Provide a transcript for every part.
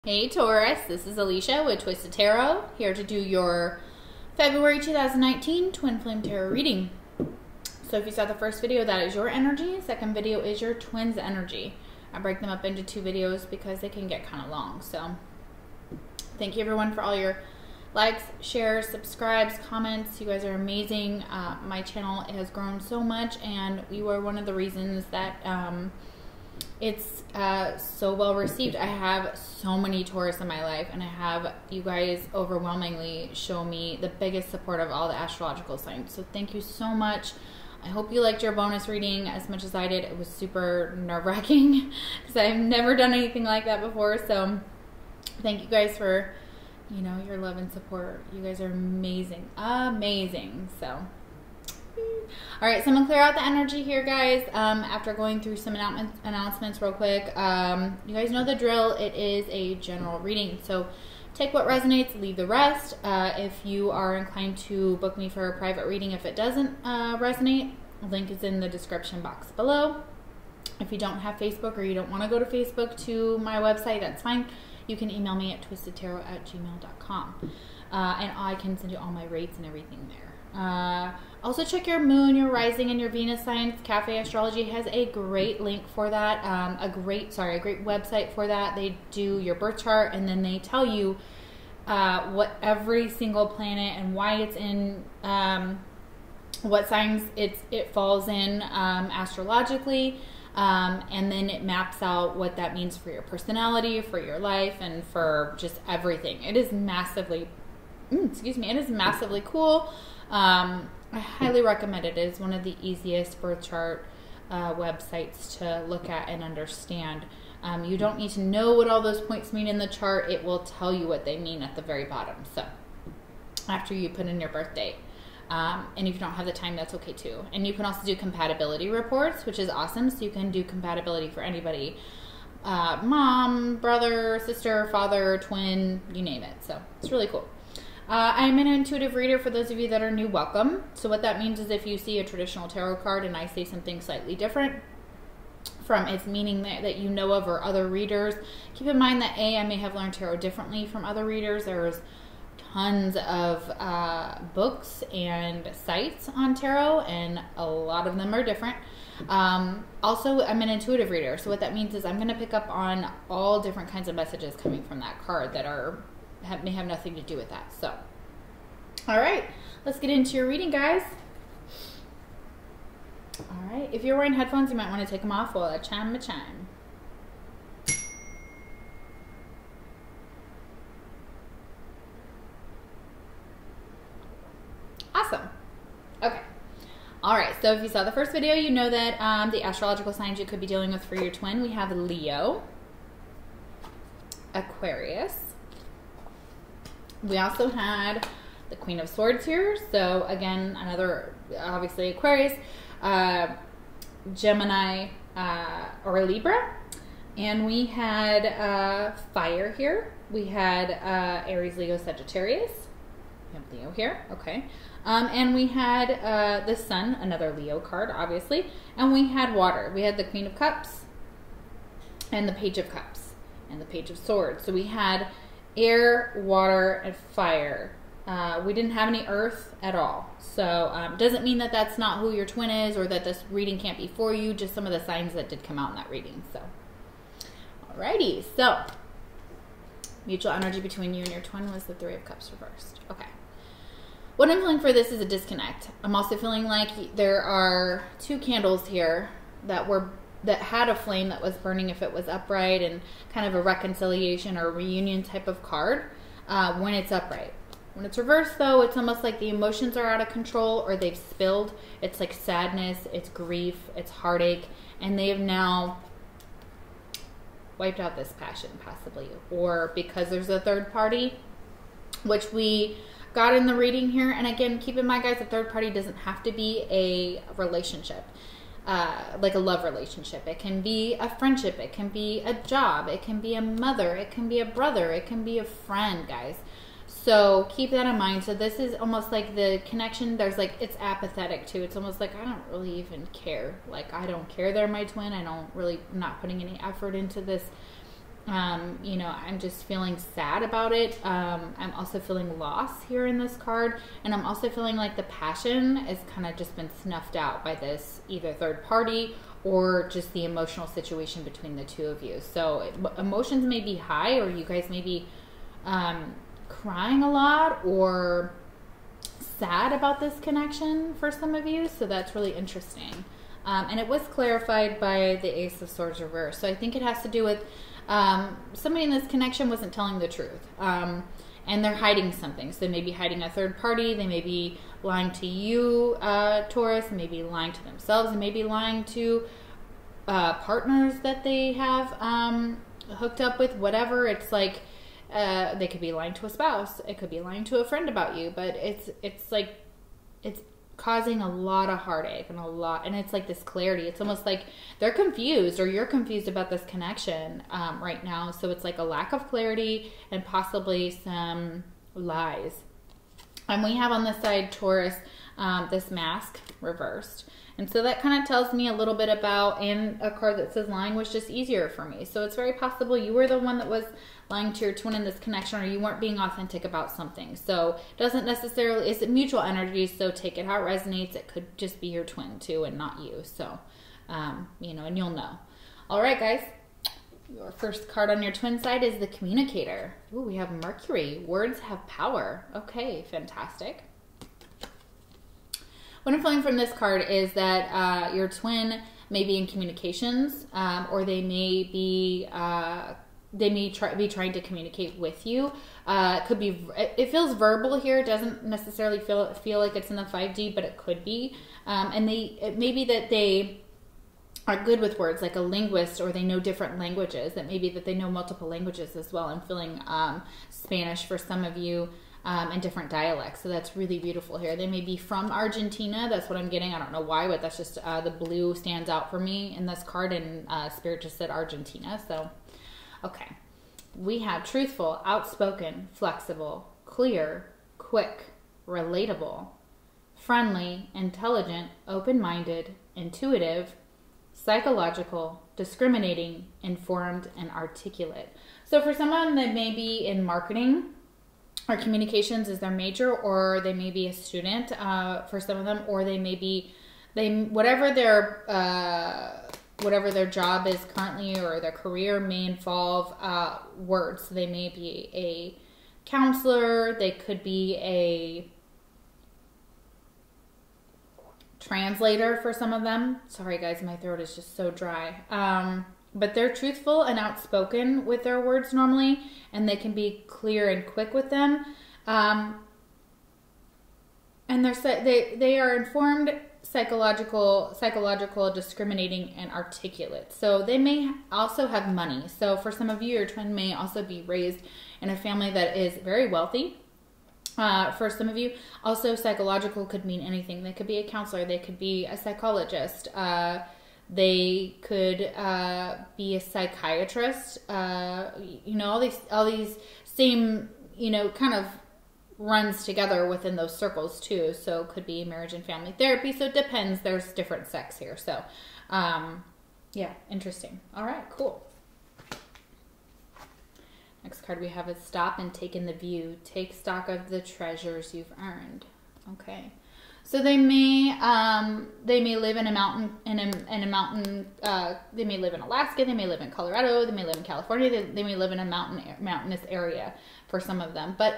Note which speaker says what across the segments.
Speaker 1: Hey Taurus, this is Alicia with Twisted Tarot, here to do your February 2019 Twin Flame Tarot reading. So if you saw the first video, that is your energy. Second video is your twins' energy. I break them up into two videos because they can get kind of long. So thank you everyone for all your likes, shares, subscribes, comments. You guys are amazing. My channel has grown so much, and you are one of the reasons that it's so well received. I have so many Taurus in my life, and I have you guys overwhelmingly show me the biggest support of all the astrological signs. So thank you so much. I hope you liked your bonus reading as much as I did. It was super nerve-wracking because I've never done anything like that before. So thank you guys for, you know, your love and support. You guys are amazing. Amazing. So all right, so I'm gonna clear out the energy here, guys. After going through some announcements real quick, you guys know the drill. It is a general reading, so take what resonates, leave the rest. If you are inclined to book me for a private reading, if it doesn't resonate, link is in the description box below. If you don't have Facebook or you don't want to go to Facebook to my website, that's fine. You can email me at twistedtarot@gmail.com, and I can send you all my rates and everything there. Also check your moon, your rising, and your Venus signs. Cafe Astrology has a great link for that. A great website for that. They do your birth chart, and then they tell you what every single planet and why it's in what signs it falls in astrologically, and then it maps out what that means for your personality, for your life, and for just everything. It is massively, it is massively cool. I highly recommend it. It is one of the easiest birth chart websites to look at and understand. You don't need to know what all those points mean in the chart. It will tell you what they mean at the very bottom. So after you put in your birth date. And if you don't have the time, that's okay too. And you can also do compatibility reports, which is awesome. So you can do compatibility for anybody. Mom, brother, sister, father, twin, you name it. So it's really cool. I'm an intuitive reader. For those of you that are new, welcome. So what that means is if you see a traditional tarot card and I say something slightly different from its meaning that you know of or other readers, keep in mind that I may have learned tarot differently from other readers. There's tons of books and sites on tarot, and a lot of them are different. Also, I'm an intuitive reader. So what that means is I'm going to pick up on all different kinds of messages coming from that card that may have nothing to do with that. So, all right, let's get into your reading, guys. All right, if you're wearing headphones, you might want to take them off while I chime my chime. Awesome. Okay. All right, so if you saw the first video, you know that the astrological signs you could be dealing with for your twin, we have Leo, Aquarius. We also had the Queen of Swords here. So again, another, obviously Aquarius, Gemini, or Libra. And we had fire here. We had Aries, Leo, Sagittarius. We have Leo here, okay. And we had the Sun, another Leo card, obviously. And we had water. We had the Queen of Cups and the Page of Cups and the Page of Swords. So we had air, water, and fire. We didn't have any earth at all. So doesn't mean that that's not who your twin is or that this reading can't be for you, just some of the signs that did come out in that reading. So alrighty, so mutual energy between you and your twin was the Three of Cups reversed. Okay. What I'm feeling for this is a disconnect. I'm also feeling like there are two candles here that had a flame that was burning if it was upright, and kind of a reconciliation or reunion type of card when it's upright. When it's reversed, though, it's almost like the emotions are out of control or they've spilled. It's like sadness, it's grief, it's heartache, and they have now wiped out this passion, possibly. Or because there's a third party, which we got in the reading here. And again, keep in mind, guys, a third party doesn't have to be a relationship. Like a love relationship. It can be a friendship. It can be a job. It can be a mother. It can be a brother. It can be a friend, guys. So keep that in mind. So this is almost like the connection. There's like, it's apathetic too. It's almost like, I don't really even care. Like, I don't care they're my twin. I'm not putting any effort into this You know, I'm just feeling sad about it. I'm also feeling loss here in this card. And I'm also feeling like the passion has kind of just been snuffed out by this either third party or just the emotional situation between the two of you. So emotions may be high, or you guys may be crying a lot or sad about this connection for some of you. So that's really interesting. And it was clarified by the Ace of Swords reverse. So I think it has to do with somebody in this connection wasn't telling the truth. And they're hiding something. So they may be hiding a third party. They may be lying to you, Taurus. They may be lying to themselves. They may be lying to partners that they have hooked up with, whatever. It's like they could be lying to a spouse. It could be lying to a friend about you. But it's like it's causing a lot of heartache and it's like this clarity. It's almost like they're confused, or you're confused about this connection right now. So it's like a lack of clarity and possibly some lies. And we have on this side Taurus, this mask reversed. And so that kind of tells me a little bit about, and a card that says lying was just easier for me. So it's very possible you were the one that was lying to your twin in this connection, or you weren't being authentic about something. So it doesn't necessarily, it's mutual energy, so take it how it resonates. It could just be your twin too and not you. So, you know, and you'll know. All right, guys. Your first card on your twin side is the communicator. Ooh, we have Mercury. Words have power. Okay, fantastic. What I'm feeling from this card is that your twin may be in communications, or they may be be trying to communicate with you. It could be, it feels verbal here. It doesn't necessarily feel like it's in the 5D, but it could be. And it may be that they are good with words, like a linguist, or they know different languages. It may be that they know multiple languages as well. I'm feeling Spanish for some of you, and different dialects. So that's really beautiful here. They may be from Argentina. That's what I'm getting. I don't know why, but that's just the blue stands out for me in this card, and Spirit just said Argentina. So, okay. We have truthful, outspoken, flexible, clear, quick, relatable, friendly, intelligent, open-minded, intuitive, psychological, discriminating, informed, and articulate. So for someone that may be in marketing, or communications is their major, or they may be a student for some of them, or they may be, whatever their job is currently, or their career may involve words. So they may be a counselor, they could be a translator for some of them. Sorry guys, my throat is just so dry. But they're truthful and outspoken with their words normally, and they can be clear and quick with them. And they are informed, psychological, discriminating, and articulate. So they may also have money. So for some of you, your twin may also be raised in a family that is very wealthy. For some of you, also psychological could mean anything. They could be a counselor. They could be a psychologist. They could be a psychiatrist. You know, all these same, you know, kind of runs together within those circles too. So it could be marriage and family therapy. So it depends. There's different sects here. So, yeah, interesting. All right, cool. Next card we have is stop and take in the view. Take stock of the treasures you've earned. Okay. So they may live in a mountain, they may live in Alaska, they may live in Colorado, they may live in California, they may live in a mountainous area for some of them. But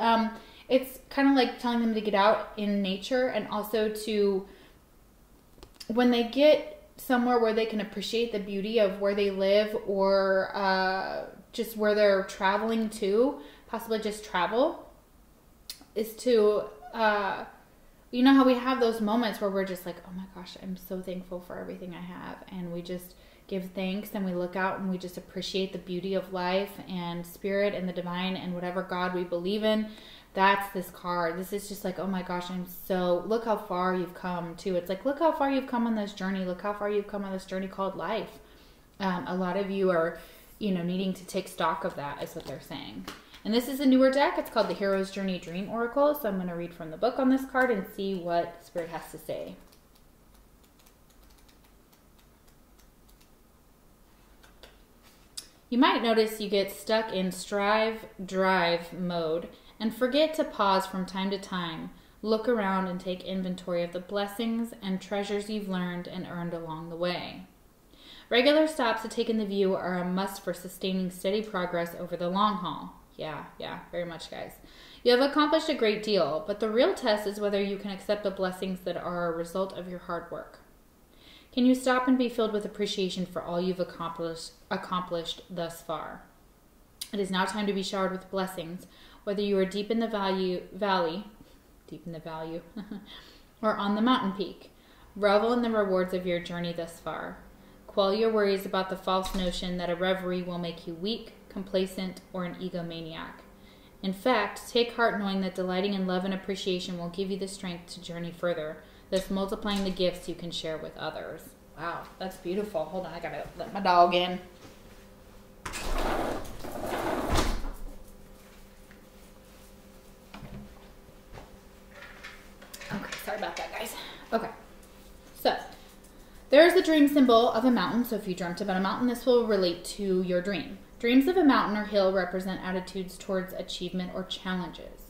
Speaker 1: it's kind of like telling them to get out in nature, and also to, when they get somewhere where they can appreciate the beauty of where they live, or just where they're traveling to, possibly just travel, is to, you know how we have those moments where we're just like, oh my gosh, I'm so thankful for everything I have. And we just give thanks, and we look out and we just appreciate the beauty of life and spirit and the divine and whatever God we believe in. That's this card. This is just like, oh my gosh, look how far you've come too. It's like, look how far you've come on this journey. Look how far you've come on this journey called life. A lot of you are, you know, needing to take stock of that, is what they're saying. And this is a newer deck. It's called the Hero's Journey Dream Oracle. So I'm going to read from the book on this card and see what Spirit has to say. You might notice you get stuck in strive-drive mode and forget to pause from time to time, look around and take inventory of the blessings and treasures you've learned and earned along the way. Regular stops to take in the view are a must for sustaining steady progress over the long haul. Yeah, very much, guys. You have accomplished a great deal, but the real test is whether you can accept the blessings that are a result of your hard work. Can you stop and be filled with appreciation for all you've accomplished thus far? It is now time to be showered with blessings, whether you are deep in the valley, or on the mountain peak. Revel in the rewards of your journey thus far. Quell your worries about the false notion that a reverie will make you weak, complacent, or an egomaniac. In fact, take heart knowing that delighting in love and appreciation will give you the strength to journey further, thus multiplying the gifts you can share with others. Wow, that's beautiful. Hold on, I gotta let my dog in. Okay, sorry about that, guys. Okay, so there's the dream symbol of a mountain. So if you dreamt about a mountain, this will relate to your dream. Dreams of a mountain or hill represent attitudes towards achievement or challenges.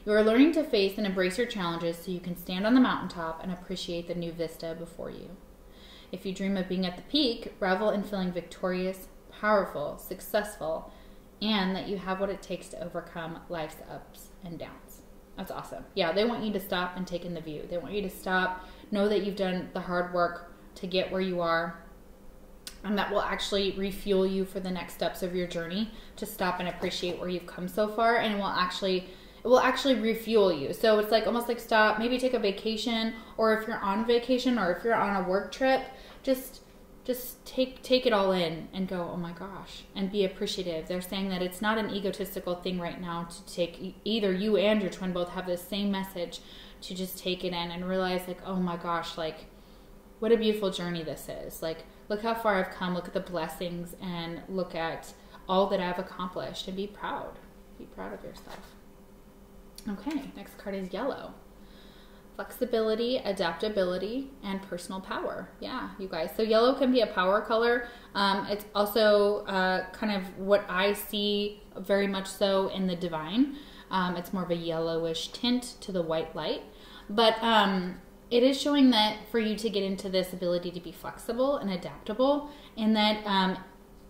Speaker 1: You are learning to face and embrace your challenges so you can stand on the mountaintop and appreciate the new vista before you. If you dream of being at the peak, revel in feeling victorious, powerful, successful, and that you have what it takes to overcome life's ups and downs. That's awesome. Yeah, they want you to stop and take in the view. They want you to stop, know that you've done the hard work to get where you are, and that will actually refuel you for the next steps of your journey, to stop and appreciate where you've come so far, and it will actually refuel you. So it's like almost like stop, maybe take a vacation, or if you're on vacation or if you're on a work trip, just take it all in and go, oh my gosh, and be appreciative. They're saying that it's not an egotistical thing right now to take, either you and your twin both have the same message, to just take it in and realize like, oh my gosh, like what a beautiful journey this is. Like, look how far I've come, look at the blessings, and look at all that I've accomplished, and be proud. Be proud of yourself. Okay, next card is yellow. Flexibility, adaptability, and personal power. Yeah, you guys. So yellow can be a power color. It's also kind of what I see very much so in the divine. It's more of a yellowish tint to the white light. But it is showing that for you to get into this ability to be flexible and adaptable, and that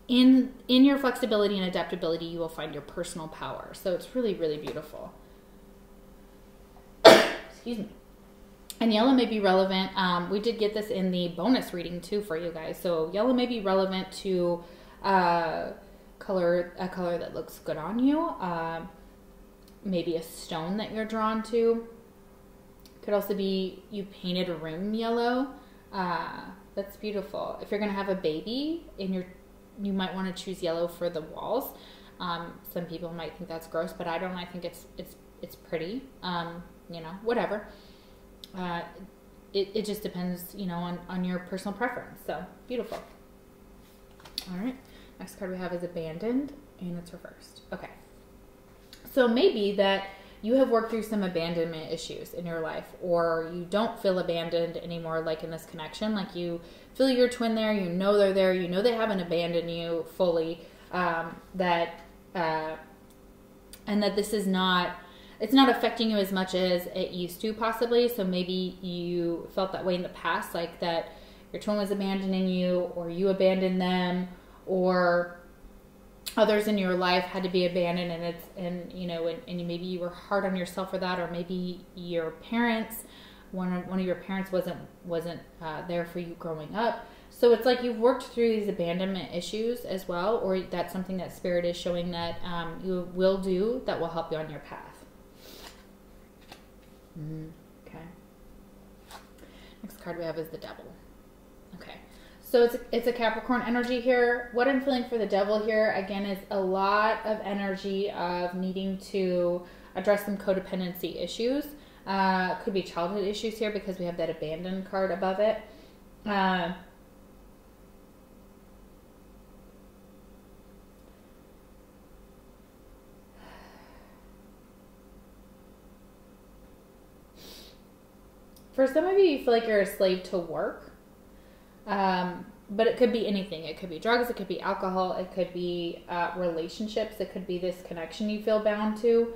Speaker 1: in your flexibility and adaptability, you will find your personal power. So it's really, really beautiful. Excuse me. And yellow may be relevant. We did get this in the bonus reading too for you guys. So yellow may be relevant to a color that looks good on you. Maybe a stone that you're drawn to. Could also be you painted a room yellow. That's beautiful. If you're gonna have a baby, you might want to choose yellow for the walls. Some people might think that's gross, but I don't. I think it's pretty. You know, whatever. It just depends, you know, on your personal preference. So beautiful. All right. Next card we have is abandoned, and it's reversed. Okay. So maybe that you have worked through some abandonment issues in your life, or you don't feel abandoned anymore, like in this connection. Like you feel your twin there, you know they're there, you know they haven't abandoned you fully, and that this is not, it's not affecting you as much as it used to possibly. So maybe you felt that way in the past, like that your twin was abandoning you, or you abandoned them, or others in your life had to be abandoned, and maybe you were hard on yourself for that, or maybe your parents, one of your parents wasn't there for you growing up. So it's like you've worked through these abandonment issues as well, or that's something that Spirit is showing that you will do that will help you on your path. Okay. Next card we have is the Devil. Okay. So it's a Capricorn energy here. What I'm feeling for the Devil here, again, is a lot of energy of needing to address some codependency issues. Could be childhood issues here because we have that abandoned card above it. For some of you, you feel like you're a slave to work. but it could be anything. It could be drugs, it could be alcohol, it could be relationships, it could be this connection you feel bound to.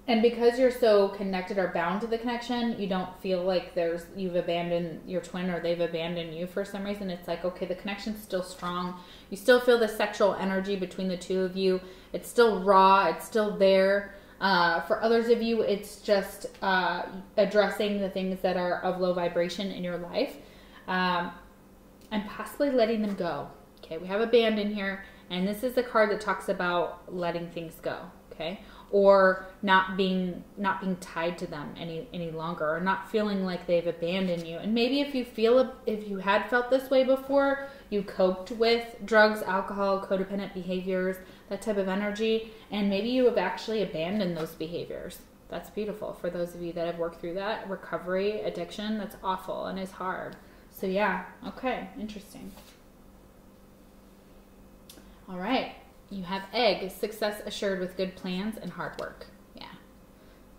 Speaker 1: And because you're so connected or bound to the connection, you don't feel like you've abandoned your twin or they've abandoned you for some reason. It's like, okay, the connection's still strong. You still feel the sexual energy between the two of you. It's still raw. It's still there. For others of you, it's just addressing the things that are of low vibration in your life, and possibly letting them go. Okay, we have abandon here, and this is the card that talks about letting things go. Okay. Or not being tied to them any longer, or not feeling like they've abandoned you. And maybe if you had felt this way before, you coped with drugs, alcohol, codependent behaviors, that type of energy, and maybe you have actually abandoned those behaviors. That's beautiful for those of you that have worked through that. Recovery, addiction, that's awful and is hard. So yeah, okay, interesting. All right. You have egg, success assured with good plans and hard work. Yeah.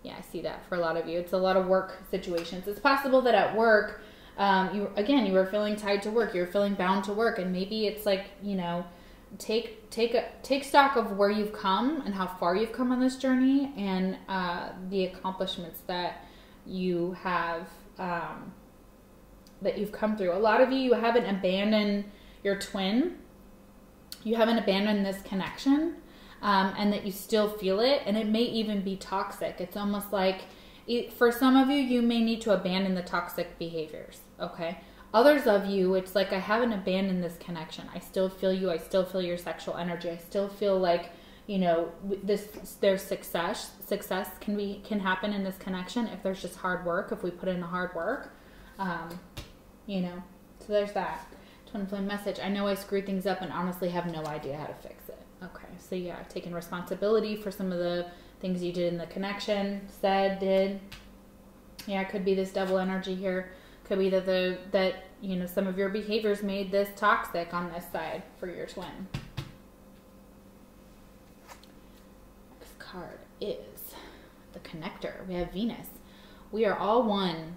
Speaker 1: Yeah, I see that for a lot of you. It's a lot of work situations. It's possible that at work, you were feeling tied to work. You're feeling bound to work. And maybe it's like, take stock of where you've come and how far you've come on this journey, and the accomplishments that you have, that you've come through. A lot of you haven't abandoned your twin. You haven't abandoned this connection, and that you still feel it, and it may even be toxic. It's almost like, for some of you, you may need to abandon the toxic behaviors, okay? Others of you, it's like, I haven't abandoned this connection. I still feel you. I still feel your sexual energy. I still feel like, there's success can happen in this connection if there's just hard work, if we put in the hard work, so there's that. Twin flame message. I know I screwed things up and honestly have no idea how to fix it. Okay, so yeah, taking responsibility for some of the things you did in the connection, did. Yeah, it could be this double energy here. Could be that some of your behaviors made this toxic on this side for your twin. Next card is the connector. We have Venus. We are all one.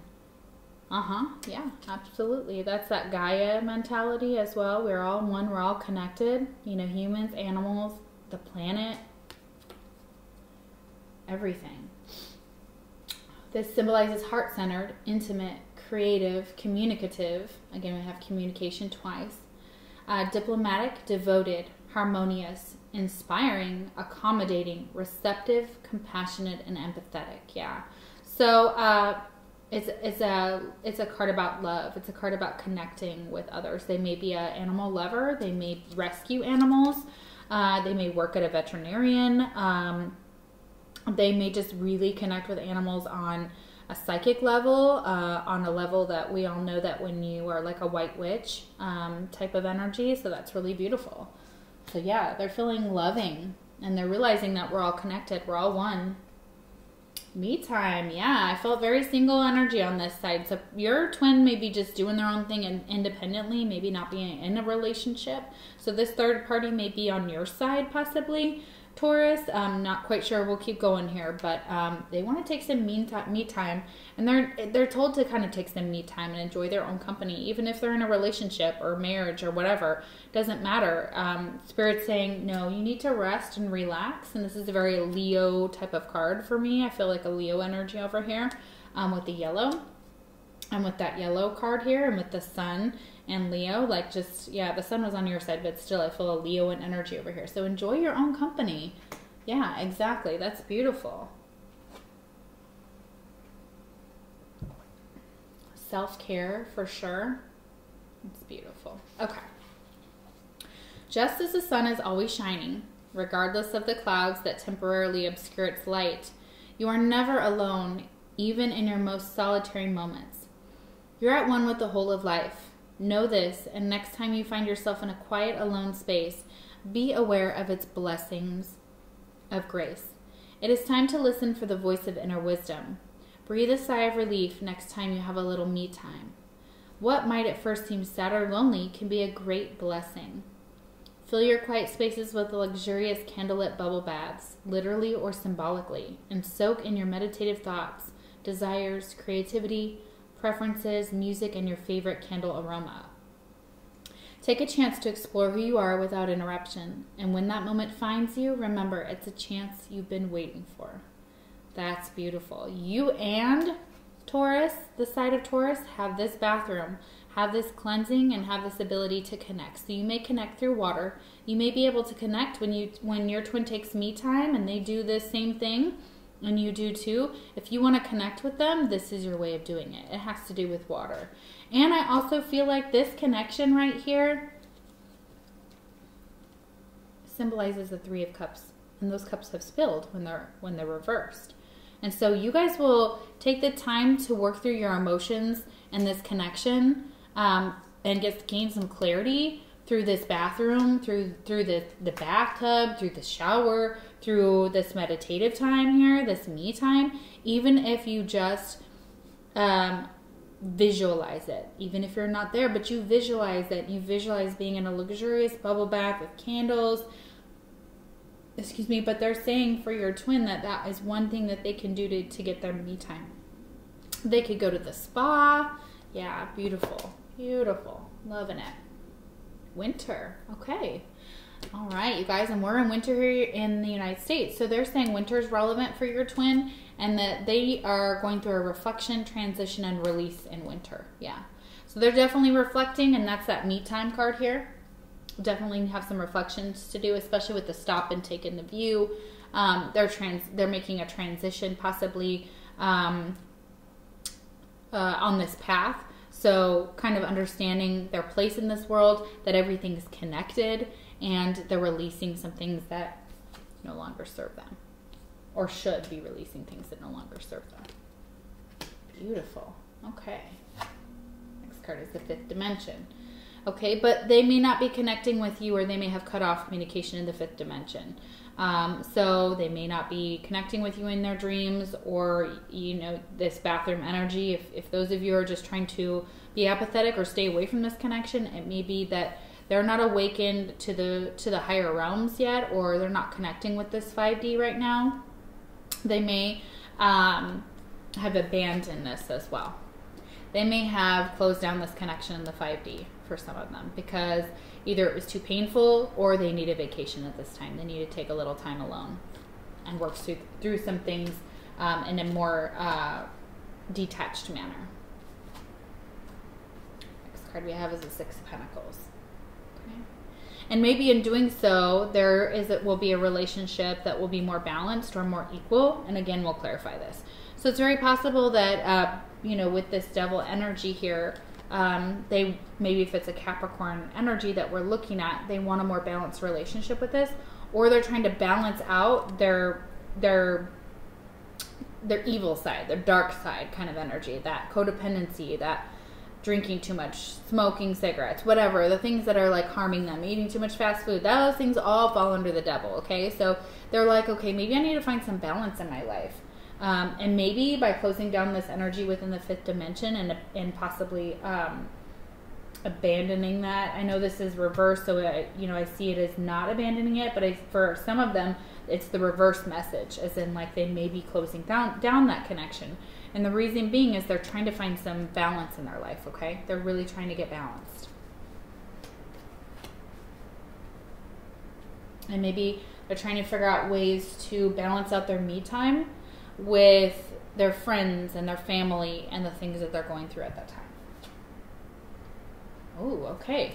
Speaker 1: Yeah, absolutely. That's that Gaia mentality as well. We're all one. We're all connected. Humans, animals, the planet, everything. This symbolizes heart-centered, intimate, creative, communicative. Again, we have communication twice. Diplomatic, devoted, harmonious, inspiring, accommodating, receptive, compassionate, and empathetic. Yeah. So, It's a card about love. It's a card about connecting with others. They may be an animal lover. They may rescue animals. They may work at a veterinarian. They may just really connect with animals on a psychic level, on a level that we all know that when you are like a white witch type of energy. So that's really beautiful. So yeah, they're feeling loving, and they're realizing that we're all connected. We're all one. Me time. Yeah, I felt very single energy on this side. So your twin may be just doing their own thing and independently, maybe not being in a relationship. So this third party may be on your side, possibly, Taurus. I'm not quite sure. We'll keep going here, but they want to take some me time, and they're told to kind of take some me time and enjoy their own company, even if they're in a relationship or marriage or whatever. Doesn't matter. Spirit's saying, no, you need to rest and relax. And this is a very Leo type of card for me. I feel like a Leo energy over here with the yellow. And with that yellow card here, and with the sun and Leo, like just, yeah, the sun was on your side, but still I feel a Leo and energy over here. So enjoy your own company. Yeah, exactly. That's beautiful. Self-care for sure. It's beautiful. Okay. Just as the sun is always shining, regardless of the clouds that temporarily obscure its light, you are never alone, even in your most solitary moments. You're at one with the whole of life. Know this, and next time you find yourself in a quiet, alone space, be aware of its blessings of grace. It is time to listen for the voice of inner wisdom. Breathe a sigh of relief next time you have a little me time. What might at first seem sad or lonely can be a great blessing. Fill your quiet spaces with luxurious candlelit bubble baths, literally or symbolically, and soak in your meditative thoughts, desires, creativity, preferences, music, and your favorite candle aroma. Take a chance to explore who you are without interruption. And when that moment finds you, remember, it's a chance you've been waiting for. That's beautiful. You and Taurus, the side of Taurus, have this bathroom, have this cleansing, and have this ability to connect. So you may connect through water. You may be able to connect when your twin takes me time and they do this same thing, and you do too. If you want to connect with them, this is your way of doing it. It has to do with water. And I also feel like this connection right here symbolizes the Three of Cups, and those cups have spilled when they're reversed. And so you guys will take the time to work through your emotions and this connection, and gain some clarity through this bathroom, through the bathtub, through the shower, through this meditative time here, this me time. Even if you just visualize it, even if you're not there, but you visualize it. You visualize being in a luxurious bubble bath with candles. Excuse me, but they're saying for your twin that is one thing that they can do to get their me time. They could go to the spa. Yeah, beautiful. Beautiful. Loving it. Winter. Okay. All right, you guys, and we're in winter here in the United States. So they're saying winter is relevant for your twin, and that they are going through a reflection, transition, and release in winter. Yeah. So they're definitely reflecting, and that's that me time card here. Definitely have some reflections to do, especially with the stop and take in the view. They're making a transition possibly on this path. So kind of understanding their place in this world, that everything's connected, and they're releasing some things that no longer serve them, or should be releasing things that no longer serve them. Beautiful. Okay. Next card is the Fifth Dimension. Okay, but they may not be connecting with you, or they may have cut off communication in the fifth dimension. So they may not be connecting with you in their dreams, or, you know, this bathroom energy. If those of you are just trying to be apathetic or stay away from this connection, it may be that they're not awakened to the higher realms yet, or they're not connecting with this 5D right now. They may have abandoned this as well. They may have closed down this connection in the 5D for some of them, because either it was too painful, or they need a vacation at this time. They need to take a little time alone and work through some things in a more detached manner. Next card we have is the Six of Pentacles. Okay. And maybe in doing so, will be a relationship that will be more balanced or more equal. And again, we'll clarify this. So it's very possible that, you know, with this devil energy here, maybe if it's a Capricorn energy that we're looking at, they want a more balanced relationship with this, or they're trying to balance out their evil side, their dark side kind of energy, that codependency, that drinking too much, smoking cigarettes, whatever, the things that are like harming them, eating too much fast food, those things all fall under the devil. Okay, so they're like, okay, maybe I need to find some balance in my life. And maybe by closing down this energy within the fifth dimension and possibly abandoning that. I know this is reversed, so I see it as not abandoning it, but for some of them, it's the reverse message, as in like they may be closing down that connection. And the reason being is they're trying to find some balance in their life, okay? They're really trying to get balanced. And maybe they're trying to figure out ways to balance out their me time with their friends and their family and the things that they're going through at that time. Oh, okay.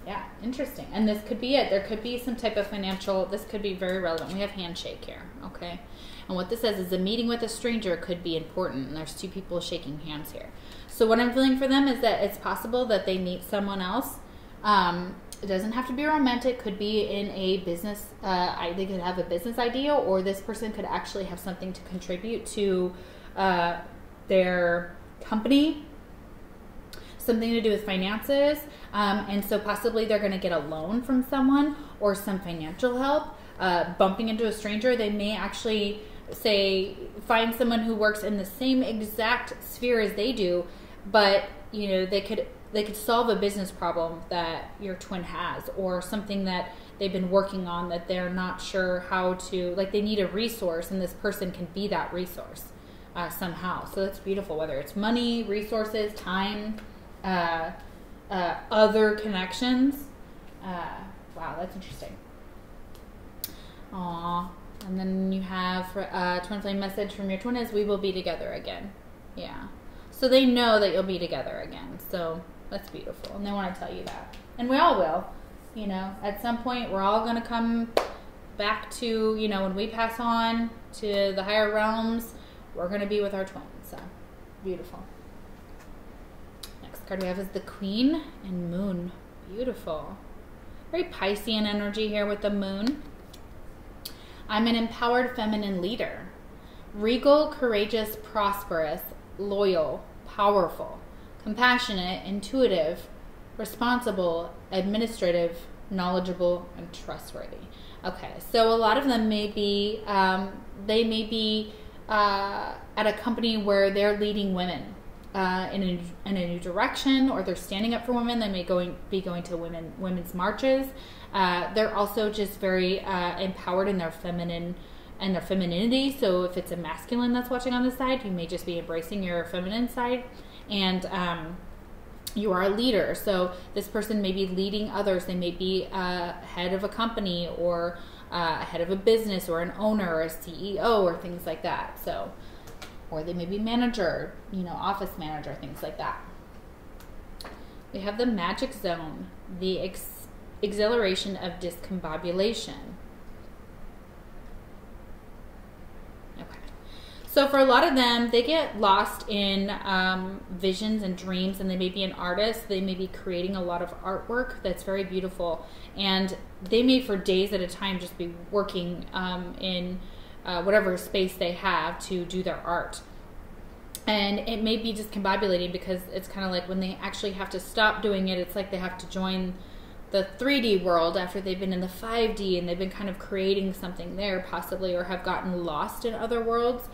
Speaker 1: Yeah, interesting. And this could be it. There could be some type of financial, this could be very relevant. We have handshake here, okay? And what this says is a meeting with a stranger could be important, and there's two people shaking hands here. So what I'm feeling for them is that it's possible that they meet someone else. It doesn't have to be romantic. Could be in a business. They could have a business idea, or this person could actually have something to contribute to their company, something to do with finances, and so possibly they're going to get a loan from someone or some financial help. Bumping into a stranger, they may actually find someone who works in the same exact sphere as they do, but you know, they could solve a business problem that your twin has, or something that they've been working on that they're not sure how to, like they need a resource, and this person can be that resource. somehow. So that's beautiful, whether it's money, resources, time, other connections. Wow, that's interesting. Aww. And then you have twin flame message from your twin is, we will be together again. Yeah. So they know that you'll be together again. So that's beautiful. And they want to tell you that. And we all will. You know, at some point we're all going to come back to, you know, when we pass on to the higher realms, we're going to be with our twins. So beautiful. Next card we have is the Queen and Moon. Beautiful. Very Piscean energy here with the Moon. I'm an empowered feminine leader. Regal, courageous, prosperous, loyal, powerful, compassionate, intuitive, responsible, administrative, knowledgeable, and trustworthy. Okay, so a lot of them may be, they may be at a company where they're leading women in a new direction, or they're standing up for women. They may be going to women's marches. They're also just very empowered in their feminine and their femininity. So if it's a masculine that's watching on the side, you may just be embracing your feminine side, and you are a leader. So this person may be leading others. They may be head of a company, or head of a business, or an owner, or a CEO, or things like that. So, or they may be manager, you know, office manager, things like that. We have the magic zone, the exhilaration of discombobulation. Okay. So for a lot of them, they get lost in visions and dreams, and they may be an artist. They may be creating a lot of artwork that's very beautiful, and they may for days at a time just be working in whatever space they have to do their art. And it may be discombobulating because it's kind of like when they actually have to stop doing it, it's like they have to join the 3D world after they've been in the 5D, and they've been kind of creating something there possibly, or have gotten lost in other worlds.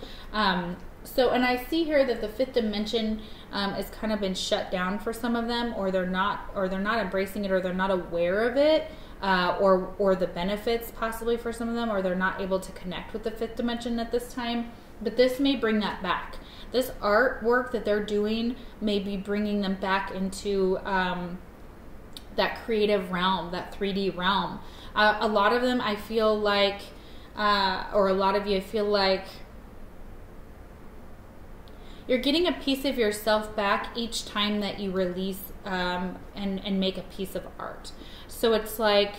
Speaker 1: So, and I see here that the fifth dimension has kind of been shut down for some of them, or they're not embracing it, or they're not aware of it, or the benefits possibly for some of them, or they're not able to connect with the fifth dimension at this time. But this may bring that back. This artwork that they're doing may be bringing them back into that creative realm, that 3D realm. A lot of them, I feel like, or a lot of you, I feel like you're getting a piece of yourself back each time that you release and make a piece of art. So it's like,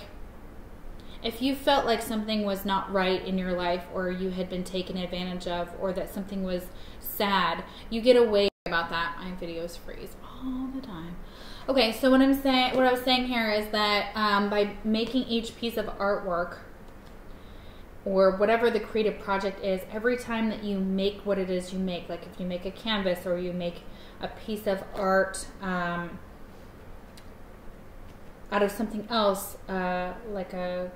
Speaker 1: if you felt like something was not right in your life, or you had been taken advantage of, or that something was sad, you get away about that. My videos freeze all the time. Okay, so what I was saying here is that by making each piece of artwork, or whatever the creative project is, every time that you make what it is you make, like if you make a canvas, or you make a piece of art out of something else, like a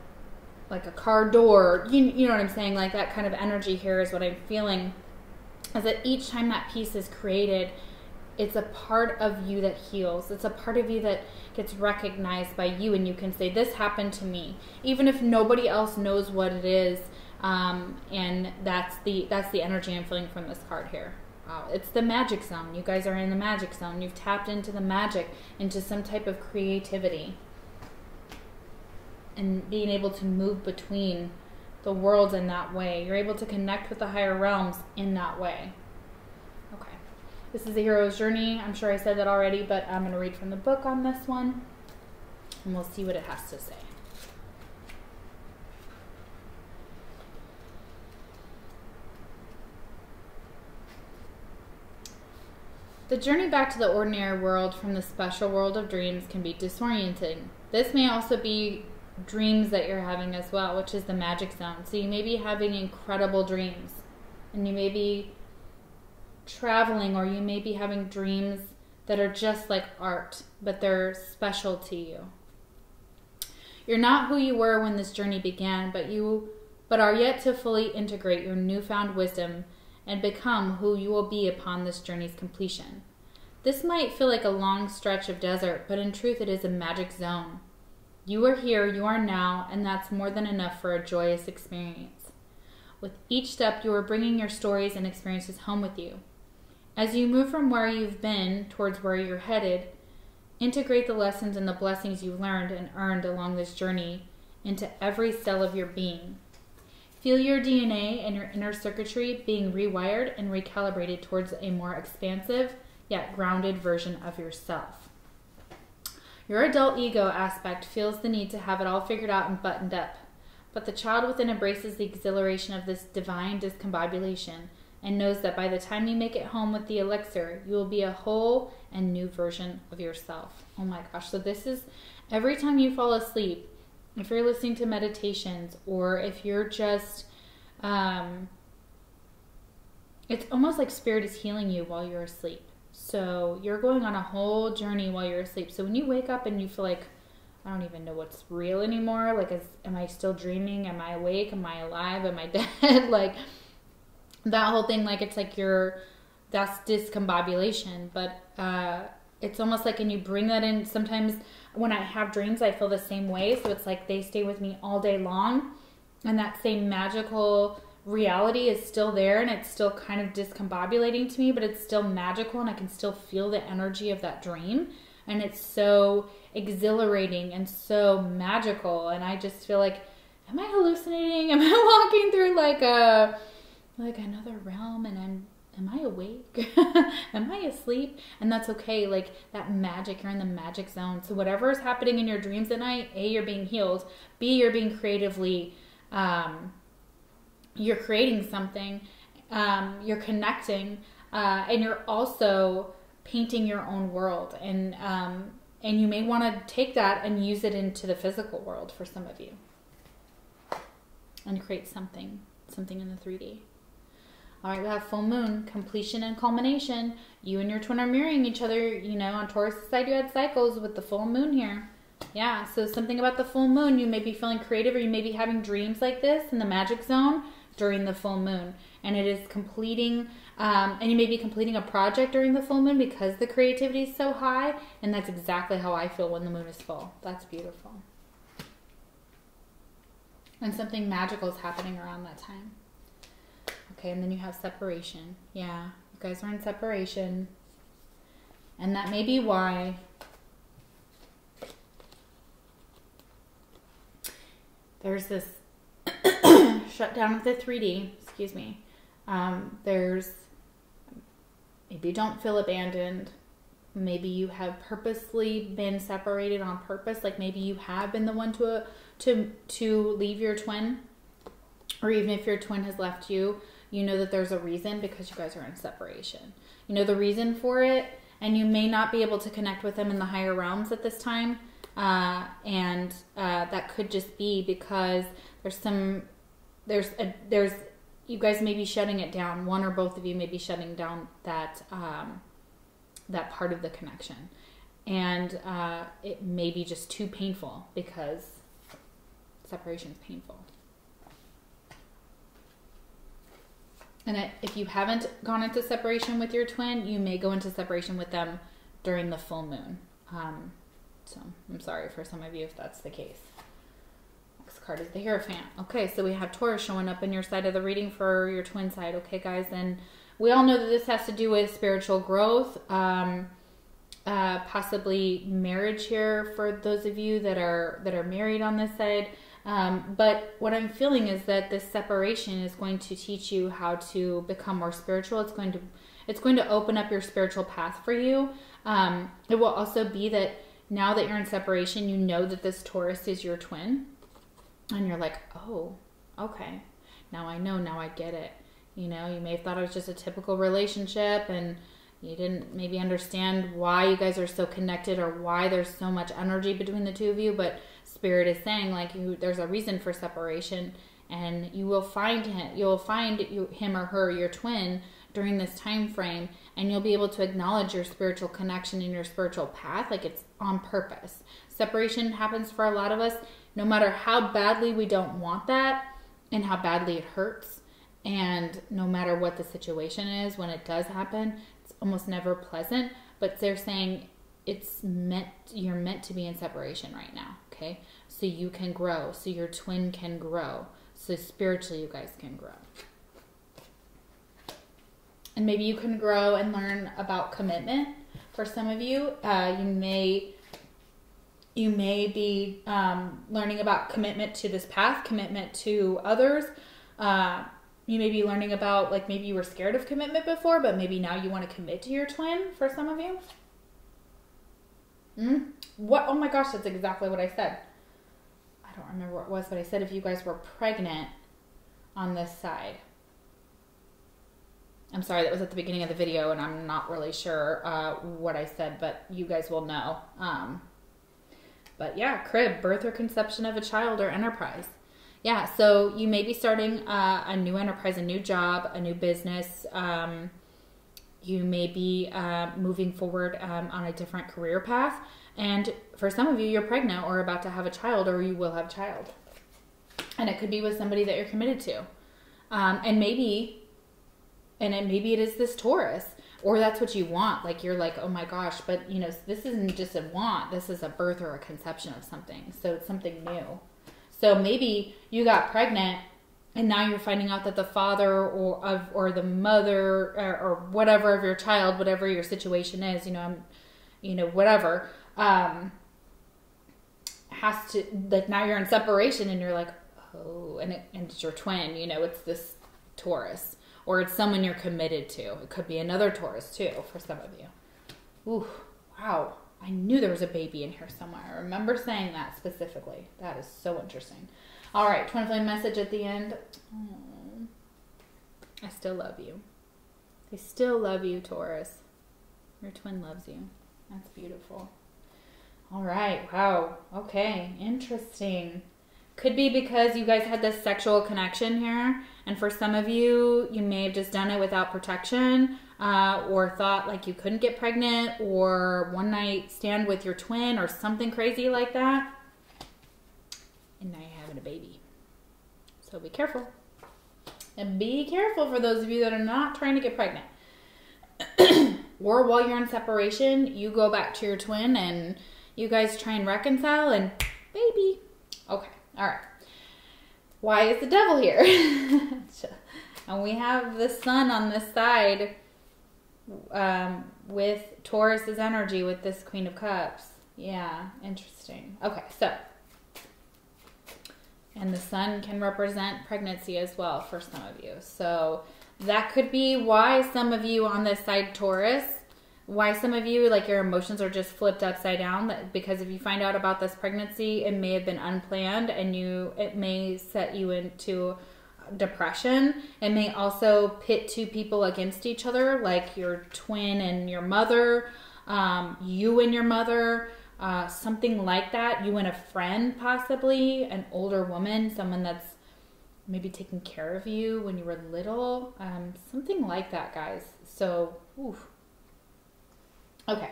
Speaker 1: car door, you know what I'm saying, like that kind of energy here is what I'm feeling, is that each time that piece is created, it's a part of you that heals. It's a part of you that gets recognized by you, and you can say, this happened to me, even if nobody else knows what it is. And that's the energy I'm feeling from this card here. It's the magic zone. You guys are in the magic zone. You've tapped into the magic, into some type of creativity, and being able to move between the worlds in that way. You're able to connect with the higher realms in that way. Okay. This is the hero's journey. I'm sure I said that already, but I'm going to read from the book on this one, and we'll see what it has to say. The journey back to the ordinary world from the special world of dreams can be disorienting. This may also be dreams that you're having as well, which is the magic zone. So you may be having incredible dreams, and you may be traveling, or you may be having dreams that are just like art, but they're special to you. You're not who you were when this journey began, but are yet to fully integrate your newfound wisdom and become who you will be upon this journey's completion. This might feel like a long stretch of desert, but in truth it is a magic zone. You are here, you are now, and that's more than enough for a joyous experience. With each step, you are bringing your stories and experiences home with you. As you move from where you've been towards where you're headed, integrate the lessons and the blessings you've learned and earned along this journey into every cell of your being. Feel your DNA and your inner circuitry being rewired and recalibrated towards a more expansive yet grounded version of yourself. Your adult ego aspect feels the need to have it all figured out and buttoned up, but the child within embraces the exhilaration of this divine discombobulation and knows that by the time you make it home with the elixir, you will be a whole and new version of yourself. Oh my gosh. So this is every time you fall asleep, if you're listening to meditations, or if you're just, it's almost like spirit is healing you while you're asleep. So you're going on a whole journey while you're asleep. So when you wake up and you feel like, I don't even know what's real anymore. Like, am I still dreaming? Am I awake? Am I alive? Am I dead? Like, that whole thing, like, it's like that's discombobulation. But it's almost like, and you bring that in. Sometimes when I have dreams, I feel the same way. So it's like they stay with me all day long. And that same magical reality is still there. And it's still kind of discombobulating to me. But it's still magical. And I can still feel the energy of that dream. And it's so exhilarating and so magical. And I just feel like, am I hallucinating? Am I walking through like another realm, and am I awake? Am I asleep? And that's okay. Like, that magic, you're in the magic zone. So whatever is happening in your dreams at night, A, you're being healed. B, you're being creatively, you're creating something. You're connecting, and you're also painting your own world. And you may want to take that and use it into the physical world for some of you, and create something in the 3D. All right, we have full moon, completion and culmination. You and your twin are mirroring each other. You know, on Taurus side, you had cycles with the full moon here. Yeah, so something about the full moon, you may be feeling creative, or you may be having dreams like this in the magic zone during the full moon. And it is completing, and you may be completing a project during the full moon because the creativity is so high. And that's exactly how I feel when the moon is full. That's beautiful. And something magical is happening around that time. Okay, and then you have separation. Yeah, you guys are in separation. And that may be why there's this shutdown of the 3D. Excuse me. There's, maybe you don't feel abandoned. Maybe you have purposely been separated on purpose. Like, maybe you have been the one to leave your twin. Or even if your twin has left you, you know that there's a reason, because you guys are in separation. You know the reason for it, and you may not be able to connect with them in the higher realms at this time. And that could just be because you guys may be shutting it down. One or both of you may be shutting down that part of the connection. And it may be just too painful, because separation is painful. And if you haven't gone into separation with your twin, you may go into separation with them during the full moon. So I'm sorry for some of you if that's the case. Next card is the Hierophant. Okay, so we have Taurus showing up in your side of the reading for your twin side. Okay, guys, and we all know that this has to do with spiritual growth, possibly marriage here for those of you that are married on this side. But what I'm feeling is that this separation is going to teach you how to become more spiritual. It's going to open up your spiritual path for you. It will also be that now that you're in separation, you know that this Taurus is your twin, and you're like, oh, okay, now I know, now I get it. You know, you may have thought it was just a typical relationship, and you didn't maybe understand why you guys are so connected, or why there's so much energy between the two of you, but Spirit is saying, like, there's a reason for separation, and you will find him or her, your twin, during this time frame, and you'll be able to acknowledge your spiritual connection and your spiritual path, like it's on purpose. Separation happens for a lot of us, no matter how badly we don't want that, and how badly it hurts, and no matter what the situation is, when it does happen, it's almost never pleasant. But they're saying you're meant to be in separation right now. Okay, so you can grow, so your twin can grow, So spiritually, you guys can grow. And maybe you can grow and learn about commitment. For some of you, you may be learning about commitment to this path, commitment to others. You may be learning about, like, maybe you were scared of commitment before, but maybe now you want to commit to your twin, for some of you. What? Oh my gosh, that's exactly what I said. I don't remember what it was, but I said if you guys were pregnant on this side. I'm sorry, that was at the beginning of the video, and I'm not really sure what I said, but you guys will know. But yeah, crib, birth or conception of a child or enterprise. Yeah, so you may be starting a new enterprise, a new job, a new business. You may be moving forward on a different career path. And for some of you, you're pregnant or about to have a child, or you will have a child. And it could be with somebody that you're committed to. And maybe it is this Taurus, or that's what you want. Like, you're like, oh my gosh, but you know, this isn't just a want. This is a birth or a conception of something. So it's something new. So maybe you got pregnant and now you're finding out that the father or the mother or whatever of your child, whatever your situation is, whatever, has to, like, now you're in separation and you're like, oh, and it's your twin, it's this Taurus. Or it's someone you're committed to. It could be another Taurus, too, for some of you. Ooh, wow. I knew there was a baby in here somewhere. I remember saying that specifically. That is so interesting. All right, twin flame message at the end. Oh, I still love you. I still love you, Taurus. Your twin loves you. That's beautiful. All right, wow. Okay, interesting. Could be because you guys had this sexual connection here. And for some of you, you may have just done it without protection, or thought like you couldn't get pregnant, or one night stand with your twin or something crazy like that. And now you're having a baby. So be careful. And be careful for those of you that are not trying to get pregnant. Or while you're in separation, you go back to your twin and you guys try and reconcile and baby. Okay. All right. Why is the devil here? And we have the sun on this side with Taurus's energy with this Queen of Cups. Yeah, interesting. Okay, so. And the sun can represent pregnancy as well for some of you. So that could be why some of you on this side, Taurus, why some of you, like, your emotions are just flipped upside down, because if you find out about this pregnancy, it may have been unplanned and it may set you into depression. It may also pit two people against each other, like your twin and your mother, you and your mother, something like that. You and a friend, possibly an older woman, someone that's maybe taking care of you when you were little, something like that, guys. So, oof. Okay,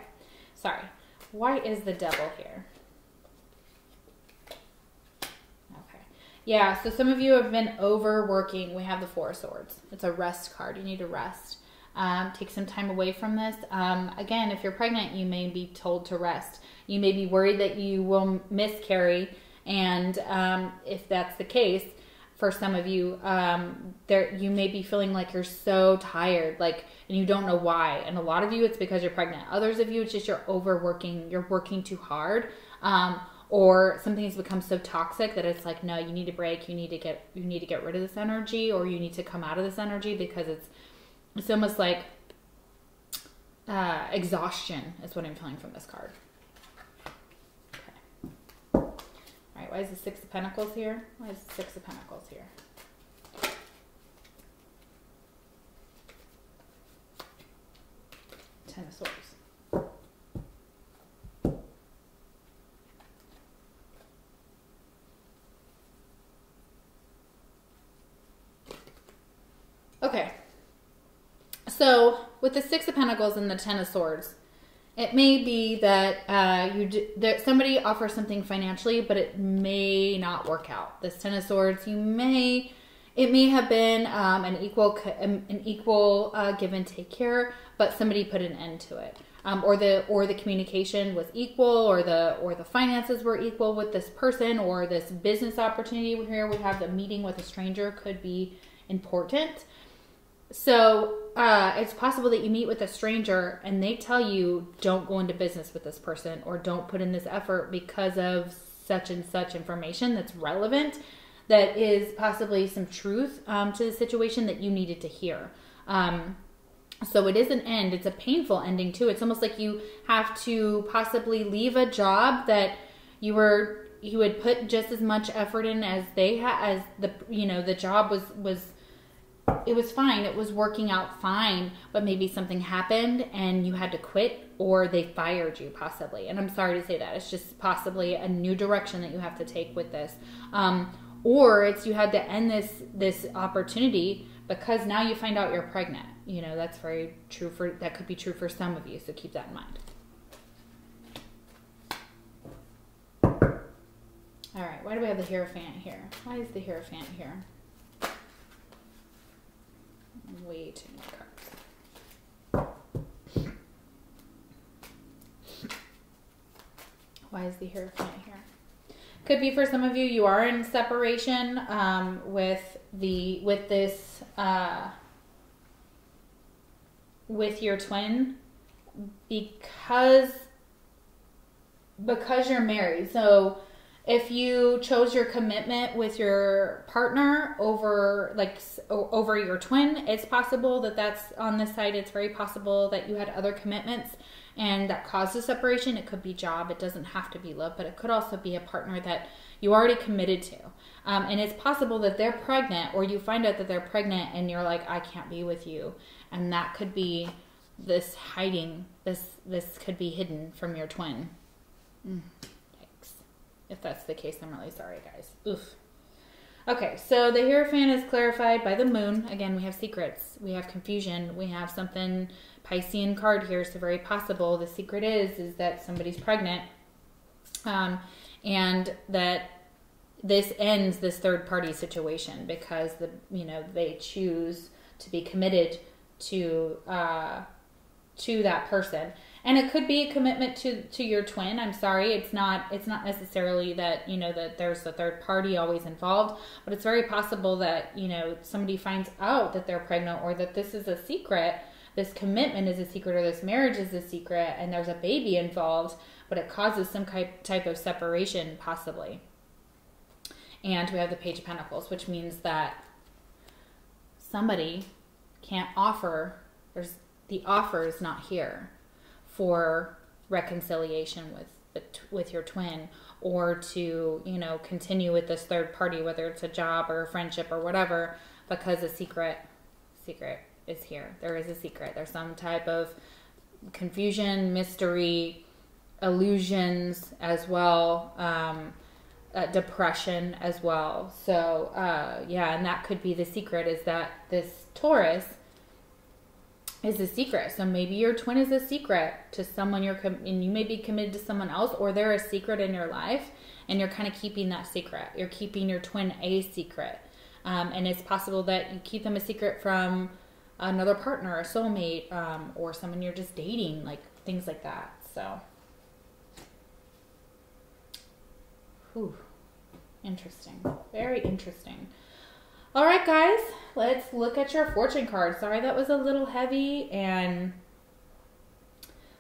Speaker 1: sorry. Why is the devil here? Okay. Yeah, so some of you have been overworking. We have the Four of Swords. It's a rest card. You need to rest. Take some time away from this. Again, if you're pregnant, you may be told to rest. You may be worried that you will miscarry. And if that's the case, for some of you, you may be feeling like you're so tired, and you don't know why. And a lot of you, it's because you're pregnant. Others of you, it's just you're overworking. You're working too hard, or something has become so toxic that it's like, no, you need to break. You need to get rid of this energy, or you need to come out of this energy, because it's almost like exhaustion is what I'm feeling from this card. All right, why is the Six of Pentacles here? Why is the Six of Pentacles here? Ten of Swords. Okay. So, with the Six of Pentacles and the Ten of Swords, it may be that that somebody offers something financially, but it may not work out. This Ten of Swords, it may have been an equal give and take here, but somebody put an end to it. or the communication was equal, or the finances were equal with this person, or this business opportunity here we have the meeting with a stranger could be important. So it's possible that you meet with a stranger and they tell you don't go into business with this person, or don't put in this effort because of such and such information that's relevant, that is possibly some truth to the situation that you needed to hear. So it is an end. It's a painful ending too. It's almost like you have to possibly leave a job that you had put just as much effort in as they had, as the job was it was fine. It was working out fine, but maybe something happened and you had to quit, or they fired you possibly. And I'm sorry to say that. It's just possibly a new direction that you have to take with this. Or it's you had to end this opportunity because now you find out you're pregnant. That's very true that could be true for some of you. So keep that in mind. All right. Why do we have the Hierophant here? Why is the Hierophant here? Way too many cards. Why is the Hierophant here? Could be for some of you, you are in separation with your twin because you're married. So if you chose your commitment with your partner over your twin, it's possible that's on this side. It's very possible that you had other commitments and that caused the separation. It could be job. It doesn't have to be love, but it could also be a partner that you already committed to. And it's possible that they're pregnant, or you find out that they're pregnant and you're like, I can't be with you. And that could be this hiding. This could be hidden from your twin. If that's the case, I'm really sorry, guys. Oof. Okay, so the Hierophant is clarified by the moon. Again, we have secrets. We have confusion. We have something Piscean card here, so very possible. The secret is that somebody's pregnant, and that this ends this third party situation because they choose to be committed to that person. And it could be a commitment to your twin. I'm sorry, it's not necessarily that that there's a third party always involved, but it's very possible that somebody finds out that they're pregnant, or that this is a secret, this commitment is a secret, or this marriage is a secret, and there's a baby involved, but it causes some type of separation possibly. And we have the Page of Pentacles, which means that somebody can't offer. The offer is not here for reconciliation with your twin, or to continue with this third party, whether it's a job or a friendship or whatever, because a secret is here. There is a secret. There's some type of confusion, mystery, illusions as well, depression as well. So yeah, and that could be the secret, is that this Taurus is a secret. So maybe your twin is a secret to someone and you may be committed to someone else, or they're a secret in your life and you're kind of keeping that secret. You're keeping your twin a secret. And it's possible that you keep them a secret from another partner, a soulmate, or someone you're just dating, like things like that. So, whew, interesting. Very interesting. All right, guys, let's look at your fortune card. Sorry, that was a little heavy, and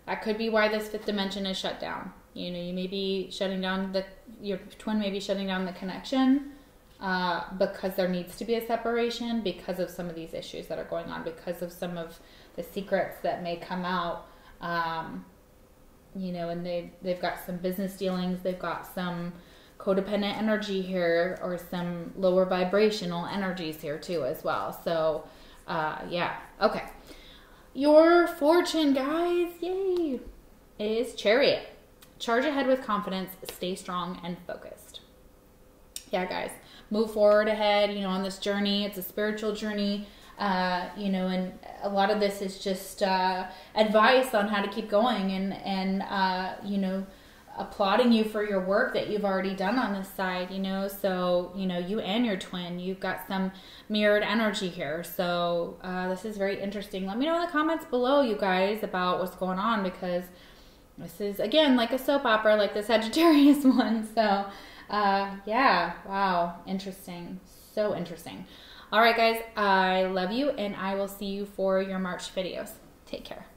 Speaker 1: that could be why this fifth dimension is shut down. You may be shutting down your twin may be shutting down the connection because there needs to be a separation because of some of these issues that are going on, because of some of the secrets that may come out. And they've got some business dealings, they've got some codependent energy here, or some lower vibrational energies here too as well. So yeah, okay, your fortune, guys, yay, is Chariot. Charge ahead with confidence, stay strong and focused. Yeah, guys, move forward ahead, on this journey. It's a spiritual journey, and a lot of this is just advice on how to keep going, and applauding you for your work that you've already done on this side, you know. So, you know, you and your twin, you've got some mirrored energy here. So this is very interesting. Let me know in the comments below, you guys, about what's going on, because this is, again, like a soap opera, like the Sagittarius one. So yeah, wow, interesting. So interesting. All right, guys, I love you, and I will see you for your March videos. Take care.